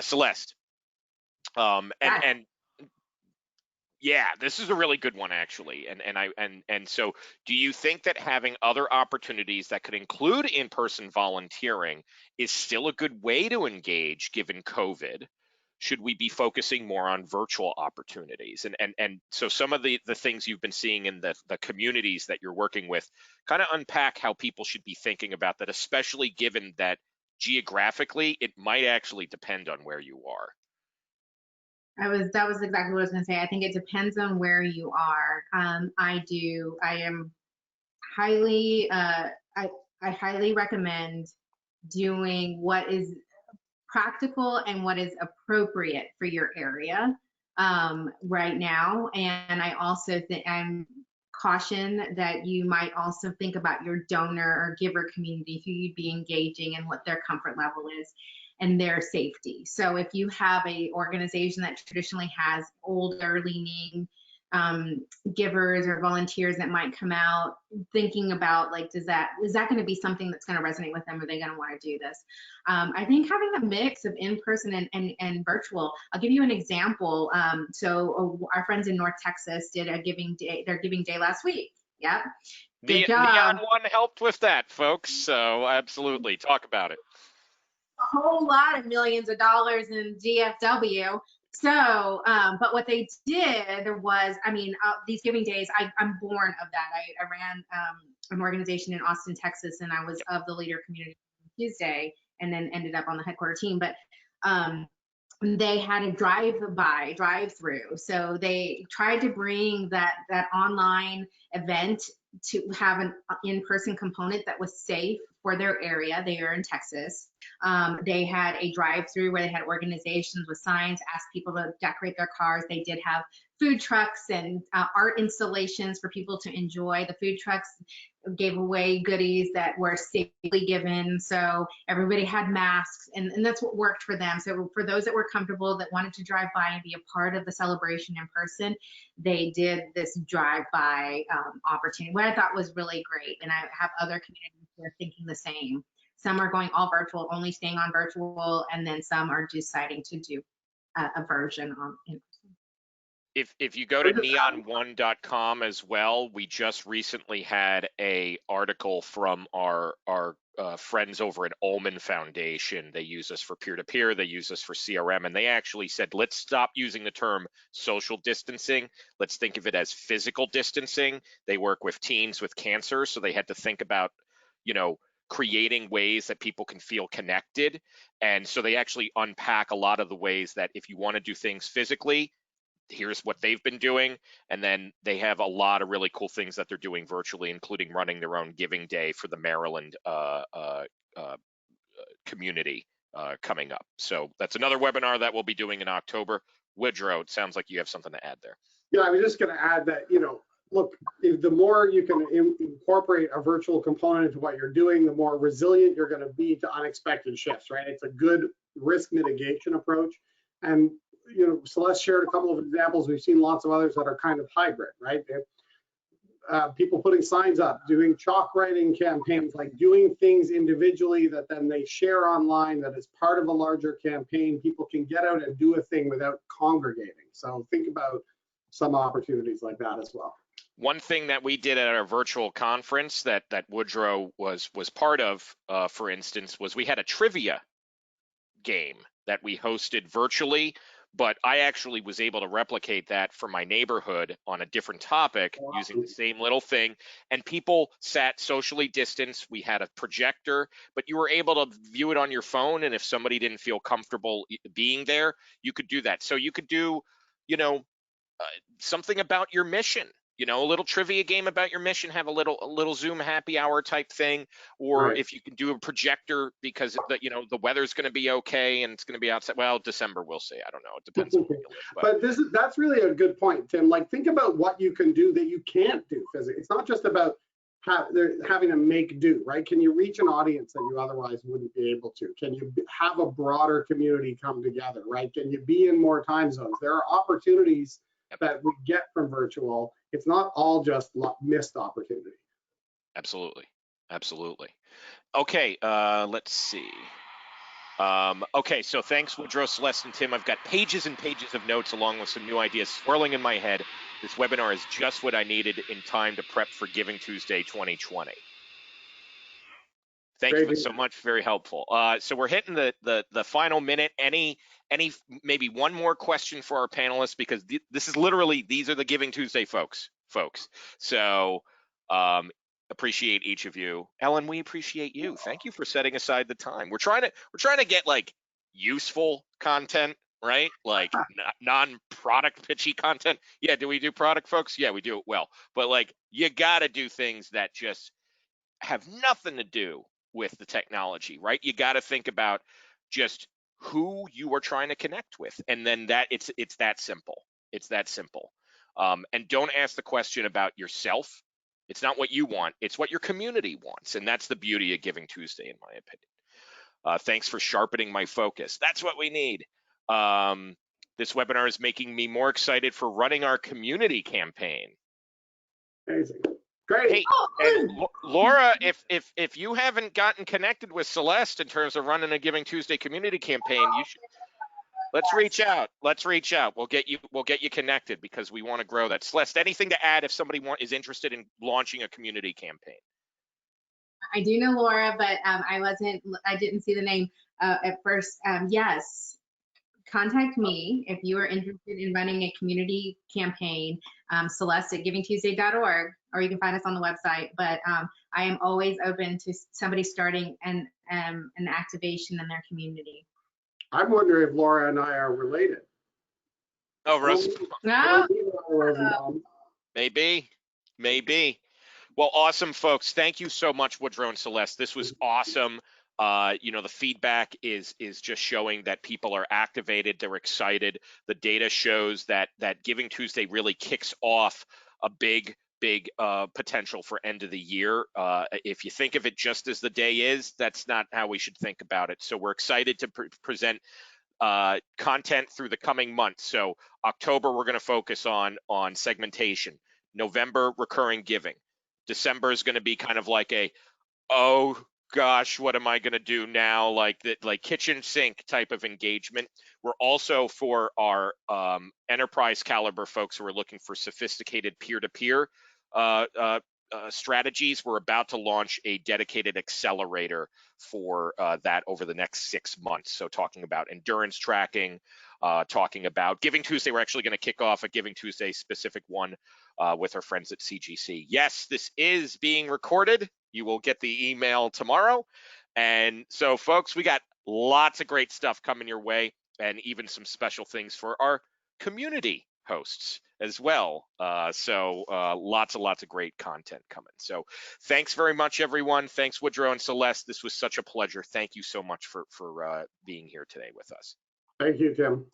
Celeste, and yeah, this is a really good one actually. And so do you think that having other opportunities that could include in-person volunteering is still a good way to engage given COVID? Should we be focusing more on virtual opportunities? And so some of the things you've been seeing in the communities that you're working with, kind of unpack how people should be thinking about that, especially given that geographically, it might actually depend on where you are. That was exactly what I was going to say. I think it depends on where you are. I am highly, I highly recommend doing what is practical and what is appropriate for your area right now. And I also think I'm caution that you might also think about your donor or giver community, who you'd be engaging and what their comfort level is and their safety. So if you have a organization that traditionally has older leaning givers or volunteers that might come out, thinking about like, is that going to be something that's going to resonate with them? Are they going to want to do this? I think having a mix of in-person and virtual. I'll give you an example. So our friends in North Texas did their Giving Day last week. Yep. Good job. Neon One helped with that, folks. So absolutely, talk about it. A whole lot of millions of dollars in GFW. So, but what they did was, I mean, these Giving Days, I'm born of that. I ran an organization in Austin, Texas, and I was of the leader community Tuesday, and then ended up on the headquarter team. But they had a drive-through. So they tried to bring that online event to have an in-person component that was safe for their area. They are in Texas. They had a drive-through where they had organizations with signs, asked people to decorate their cars. They did have food trucks and art installations for people to enjoy. The food trucks gave away goodies that were safely given, so everybody had masks, and that's what worked for them. So for those that were comfortable, that wanted to drive by and be a part of the celebration in person, they did this drive-by opportunity, what I thought was really great. And I have other communities who are thinking the same. Some are going all virtual, only staying on virtual, and then some are deciding to do a version in person. If you go to neon1.com as well, we just recently had a article from our friends over at Ullman Foundation. They use us for peer-to-peer, they use us for CRM, and they actually said, let's stop using the term social distancing. Let's think of it as physical distancing. They work with teens with cancer, so they had to think about, creating ways that people can feel connected. And so they actually unpack a lot of the ways that if you want to do things physically, here's what they've been doing. And then they have a lot of really cool things that they're doing virtually, including running their own Giving Day for the Maryland community coming up. So that's another webinar that we'll be doing in October. Woodrow, it sounds like you have something to add there. Yeah, I was just going to add that, look, the more you can incorporate a virtual component into what you're doing, the more resilient you're going to be to unexpected shifts, right? It's a good risk mitigation approach. And Celeste shared a couple of examples. We've seen lots of others that are kind of hybrid, right? People putting signs up, doing chalk writing campaigns, like doing things individually that then they share online that is part of a larger campaign. People can get out and do a thing without congregating. So think about some opportunities like that as well. One thing that we did at our virtual conference that Woodrow was part of, for instance, was we had a trivia game that we hosted virtually, but I actually was able to replicate that for my neighborhood on a different topic using the same little thing. And people sat socially distanced. We had a projector, but you were able to view it on your phone. And if somebody didn't feel comfortable being there, you could do that. So you could do, something about your mission. A little trivia game about your mission, have a little Zoom happy hour type thing, or if you can do a projector because the weather's going to be okay and it's going to be outside. Well, December we'll see. I don't know. It depends on where you live. But that's really a good point, Tim. Like, think about what you can do that you can't do physically. It's not just about having to make do, right? Can you reach an audience that you otherwise wouldn't be able to? Can you have a broader community come together, right? Can you be in more time zones? There are opportunities that we get from virtual. It's not all just missed opportunity. Absolutely. Okay, let's see. Okay, so thanks, Woodrow, Celeste, and Tim. I've got pages and pages of notes along with some new ideas swirling in my head. This webinar is just what I needed in time to prep for Giving Tuesday 2020. Thank you so much. Very helpful. So we're hitting the final minute. Any maybe one more question for our panelists, because this is literally, these are the Giving Tuesday folks. So appreciate each of you. Ellen, we appreciate you. Thank you for setting aside the time. We're trying to get like useful content, right? Like non-product pitchy content. Yeah, do we do product, folks? Yeah, we do it well. But like, you got to do things that just have nothing to do with the technology, right? You got to think about just who you are trying to connect with, and then that it's that simple. It's that simple. And don't ask the question about yourself. It's not what you want. It's what your community wants, and that's the beauty of Giving Tuesday, in my opinion. Thanks for sharpening my focus. That's what we need. This webinar is making me more excited for running our community campaign. Amazing. Great. Hey, and Laura, if you haven't gotten connected with Celeste in terms of running a Giving Tuesday community campaign, you should. Let's reach out. We'll get you connected because we want to grow that. Celeste, anything to add if somebody is interested in launching a community campaign? I do know Laura, but I didn't see the name at first. Yes. Contact me if you are interested in running a community campaign, Celeste at GivingTuesday.org, or you can find us on the website. But I am always open to somebody starting an activation in their community. I'm wondering if Laura and I are related. Oh, Rosenbaum. No. Maybe. Well, awesome, folks. Thank you so much, Woodrow and Celeste. This was awesome. You know, the feedback is just showing that people are activated, they're excited. The data shows that Giving Tuesday really kicks off a big potential for end of the year. If you think of it just as the day is, that's not how we should think about it. So we're excited to present content through the coming months. So October, we're going to focus on segmentation. November, recurring giving. December is going to be kind of like a, oh gosh, what am I going to do now? Like kitchen sink type of engagement. We're also, for our enterprise caliber folks who are looking for sophisticated peer-to-peer strategies, we're about to launch a dedicated accelerator for that over the next 6 months. So talking about endurance tracking, talking about Giving Tuesday. We're actually going to kick off a Giving Tuesday specific one with our friends at CGC. Yes, this is being recorded. You will get the email tomorrow. And so, folks, we got lots of great stuff coming your way, and even some special things for our community hosts as well. So lots of great content coming. So thanks very much, everyone. Thanks, Woodrow and Celeste. This was such a pleasure. Thank you so much for being here today with us. Thank you, Tim.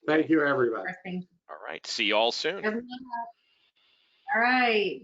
Thank you, everybody. All right. See you all soon. Everyone, all right.